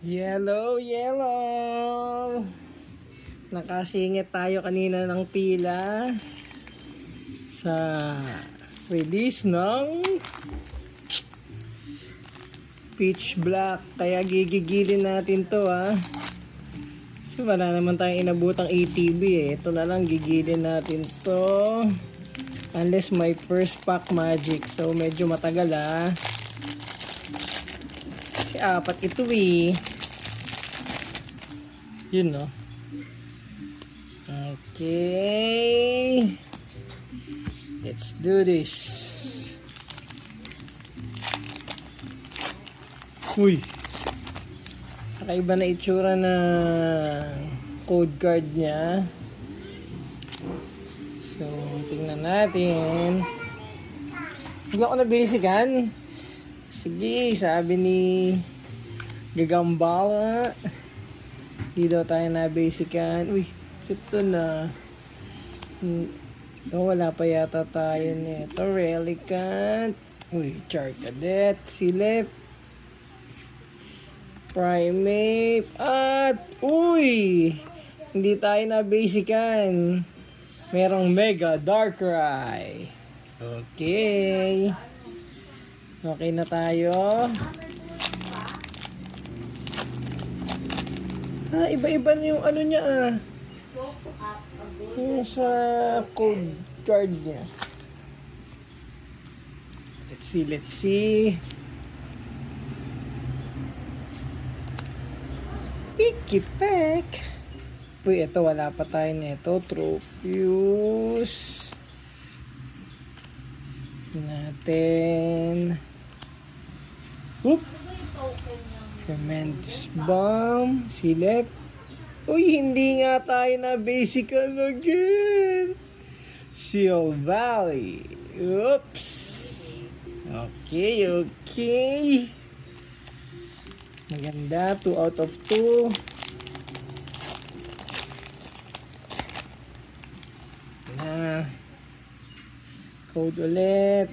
Yellow, yellow. Nakasingit tayo kanina ng pila sa release ng Pitch Black. Kaya gigigilin natin to So wala naman tayong inabutang ATV Ito na lang gigilin natin to. Unless my first pack magic. So medyo matagal Kasi apat ito Yun no. Okay. Let's do this. Uy. Kakaiba na itsura na code card niya. So, tingnan natin. Hindi ako nabisikan. Sige, sabi ni Gagambala. Hindi daw tayo nabisikan. Uy, ito na. Wala pa yata tayo nito. Relicanth. Uy, Charcadet. Silip. Primate. At, uy! Hindi tayo nabisikan. Merong Mega Darkrai. Okay. Okay na tayo. Iba-iba na yung ano niya Yung sa code card niya. Let's see. Picky pack. Uy, ito wala pa tayo nito. Tropius. Natin. Oop. Tremendous Bomb. Silip. Uy, hindi nga tayo na basican again. Seal Valley. Oops. Okay. Maganda. 2 out of 2. Code ulit.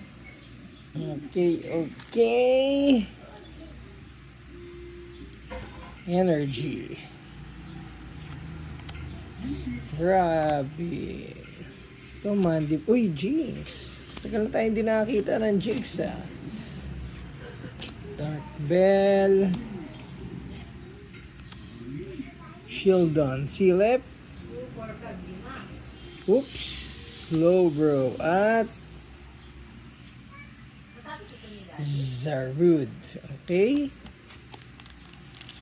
Okay. Energy. Grabe. Ito man. Uy, Jinx. Tagal na tayo hindi nakakita ng Jinx Dark Bell. Shieldon. Silip. Oops. Slowbro. At Zarude. Okay.